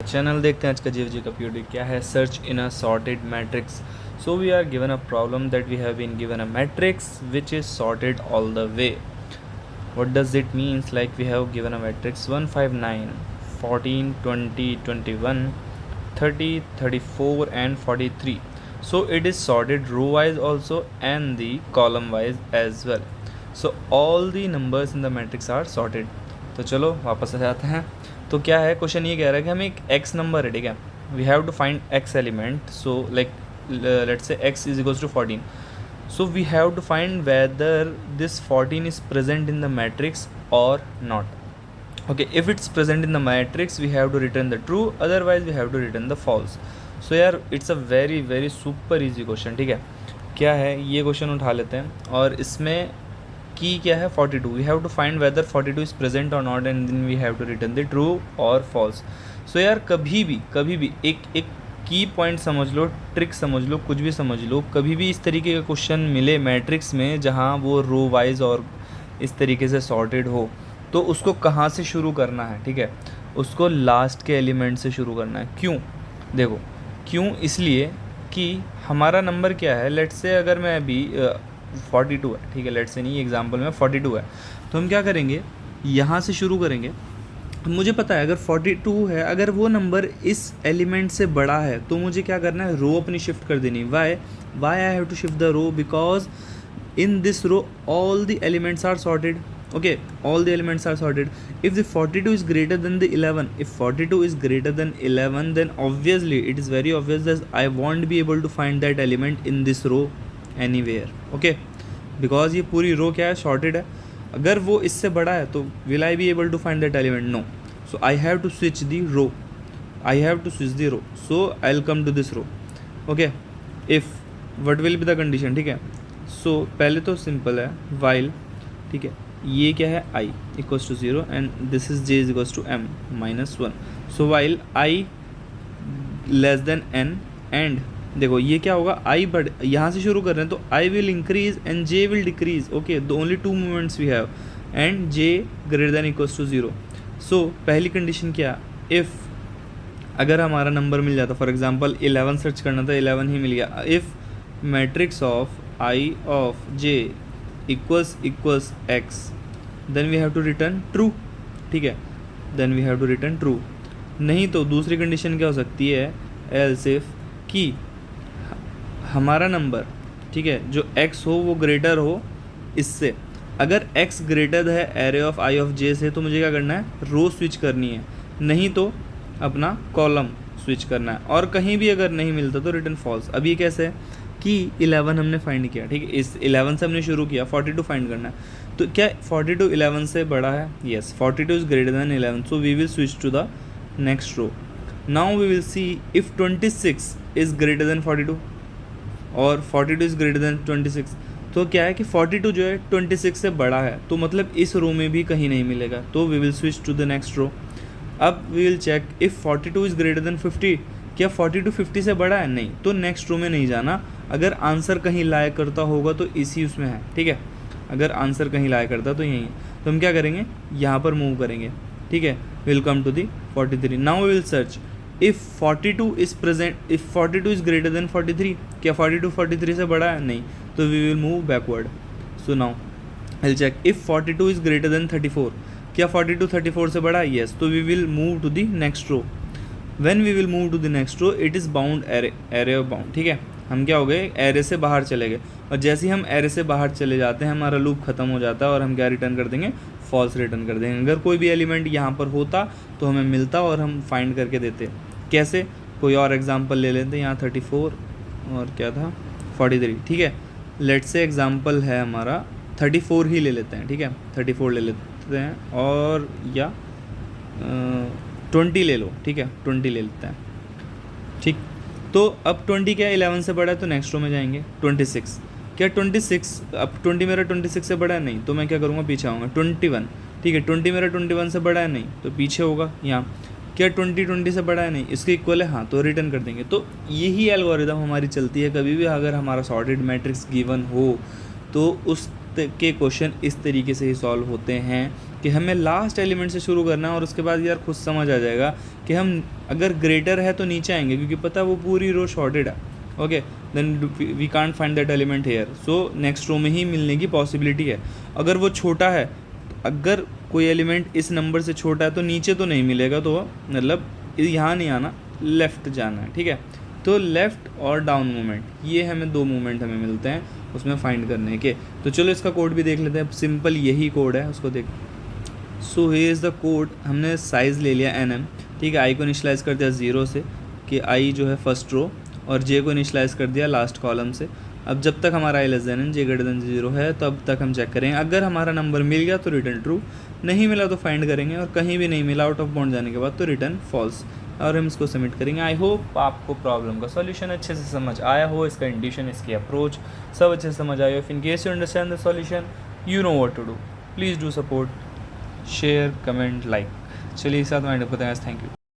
Channel देखते हैं आज का जीव का पीओडी क्या है। Search in a sorted matrix. So we are given a problem that we have been given a matrix which is sorted all the way. What does it means? Like we have given a matrix 1 5 9 14 20 21 30 34 and 43. So it is sorted row wise also and the column wise as well. So all the numbers in the matrix are sorted. तो चलो वापस आ जाते हैं. तो क्या है question, ये कह रहा है कि हमें एक x नंबर है, ठीक है. We have to find x element. So like let's say x is equals to 14. So we have to find whether this 14 is present in the matrix or not. Okay, if it's present in the matrix we have to return the true, otherwise we have to return the false. So यार it's a very super easy question, ठीक है. क्या है ये question उठा लेते हैं और इसमें की क्या है 42. We have to find whether 42 is present or not and then we have to return the true or false. So यार कभी भी एक की पॉइंट समझ लो, ट्रिक समझ लो, कुछ भी समझ लो. कभी भी इस तरीके का क्वेश्चन मिले मैट्रिक्स में जहाँ वो रो वाइज और इस तरीके से सॉर्टेड हो, तो उसको कहाँ से शुरू करना है, ठीक है. उसको लास्ट के एलिमेंट से शुरू करना है. क्यों? देखो क्यों, इसलिए कि हमारा नंबर क्या है. लेट्स से अगर मैं अभी 42 है, ठीक है. लेट्स से नहीं, एग्जाम्पल में 42 है, तो हम क्या करेंगे, यहाँ से शुरू करेंगे. मुझे पता है अगर 42 है, अगर वो नंबर इस एलिमेंट से बड़ा है तो मुझे क्या करना है, रो अपनी शिफ्ट कर देनी. Why I have to shift the row, because in this row all the elements are sorted. Okay, all the elements are sorted. If the 42 is greater than the 11, if 42 is greater than 11, then obviously it is very obvious that I won't be able to find that element in this row anywhere. Okay, because ये पूरी रो क्या है, sorted है. अगर वो इससे बड़ा है तो will I be able to find that element? No. So I have to switch the row. I have to switch the row. So I'll come to this row. Okay. If what will be the condition, ठीक है. So पहले तो simple है, while, ठीक है. ये क्या है, i equals to 0 and this is j is equals to m minus 1. So while i less than n and देखो ये क्या होगा, i बढ़, यहाँ से शुरू कर रहे हैं तो i will increase and j will decrease. Okay, the only two moments we have and j greater than equals to 0. So पहली कंडीशन क्या, इफ़ अगर हमारा नंबर मिल जाता, फॉर एग्जांपल 11 सर्च करना था, 11 ही मिल गया. If matrix of i of j equals x, then we have to return true, ठीक है. then we have to return true. नहीं तो दूसरी कंडीशन क्या हो सकती है, else if कि हमारा नंबर, ठीक है, जो x हो वो ग्रेटर हो इससे. अगर x ग्रेटर है array of i of j से, तो मुझे क्या करना है, रो स्विच करनी है. नहीं तो अपना कॉलम स्विच करना है. और कहीं भी अगर नहीं मिलता तो रिटर्न फॉल्स. अब ये कैसे है कि 11 हमने फाइंड किया, ठीक है. इस 11 से हमने शुरू किया, 42 फाइंड करना है. तो क्या 42 11 से बड़ा है? Yes, 42 is greater than 11. So we will switch to the next row. Now we will see if 26 is greater than 42 और 42 इज ग्रेटर देन 26. तो क्या है कि 42 जो है 26 से बड़ा है, तो मतलब इस रो में भी कहीं नहीं मिलेगा. तो we will switch to the next row. अब we will check if 42 is greater than 50. क्या 42 50 से बड़ा है? नहीं. तो नेक्स्ट रो में नहीं जाना. अगर आंसर कहीं लाया करता होगा तो इसी उसमें है, ठीक है. अगर आंसर कहीं लाया करता तो यही है. तो हम क्या करेंगे, यहाँ पर मूव करेंगे, ठीक है. Will come to the 43. Now we will search if 42 is present, if 42 is greater than 43. क्या 42 43 से बड़ा है? नहीं. तो we will move backward. So now will check if 42 is greater than 34. क्या 42 34 से बड़ा है? येस. तो we will move to the next row. When we will move to the next row, it is bound array of bound, ठीक है. हम क्या हो गए, एरे से बाहर चले गए. और जैसे ही हम एरे से बाहर चले जाते हैं हमारा लूप ख़त्म हो जाता है और हम क्या रिटर्न कर देंगे, फॉल्स रिटर्न कर देंगे. अगर कोई भी एलिमेंट यहाँ पर होता तो हमें मिलता और हम फाइंड करके देते. कैसे, कोई और एग्जांपल ले लेते हैं. यहाँ 34 और क्या था 43, ठीक है. लेट से एग्जांपल है हमारा 34 ही ले लेते हैं, ठीक है. 34 ले लेते हैं और या 20 ले लो, ठीक है. 20 ले लेते हैं, ठीक. तो अब 20 क्या 11 से बड़ा है, तो नेक्स्ट रो में जाएंगे. 26 क्या 26, अब 20 मेरा 26 से बड़ा है? नहीं. तो मैं क्या करूँगा, पीछे आऊँगा. 21, ठीक है. 20 मेरा 21 से बड़ा है? नहीं. तो पीछे होगा यहाँ. क्या 20 से बड़ा है? नहीं. इसके इक्वल है, हाँ. तो रिटर्न कर देंगे. तो यही एल्गोरिदम हमारी चलती है. कभी भी अगर हमारा सॉर्टेड मैट्रिक्स गिवन हो तो उस के क्वेश्चन इस तरीके से ही सॉल्व होते हैं. कि हमें लास्ट एलिमेंट से शुरू करना है, और उसके बाद यार खुद समझ आ जाएगा कि हम अगर ग्रेटर है तो नीचे आएंगे, क्योंकि पता है वो पूरी रो शॉर्टेड है. Okay, then we can't find that element here, so next row में ही मिलने की पॉसिबिलिटी है. अगर वो छोटा है, अगर कोई एलिमेंट इस नंबर से छोटा है तो नीचे तो नहीं मिलेगा, तो मतलब यहाँ नहीं आना, लेफ़्ट जाना है. ठीक है, तो लेफ़्ट और डाउन मूवमेंट, ये हमें 2 मूवमेंट हमें मिलते हैं उसमें फाइंड करने के. तो चलो इसका कोड भी देख लेते हैं. सिंपल यही कोड है, उसको देख. So here is the code. हमने साइज़ ले लिया nm. ठीक है, आई को इनिशलाइज़ कर दिया 0 से कि आई जो है फर्स्ट रो, और जे को इनिशलाइज़ कर दिया लास्ट कॉलम से. अब जब तक हमारा आई लेस देन एन, जे ग्रेटर देन 0 है, तो अब तक हम चेक करेंगे. अगर हमारा नंबर मिल गया तो रिटर्न ट्रू, नहीं मिला तो फाइंड करेंगे, और कहीं भी नहीं मिला आउट ऑफ बाउंड जाने के बाद तो रिटर्न फॉल्स, और हम इसको सबमिट करेंगे. आई होप आपको प्रॉब्लम का सॉल्यूशन अच्छे से समझ आया हो, इसका इंडिशन, इसकी अप्रोच सब अच्छे से समझ आया हो. If in case you understand the solution, you know what to do. Please do support, share, comment, like. चलिए इस साथ माइंड अप करते हैं. Thank you.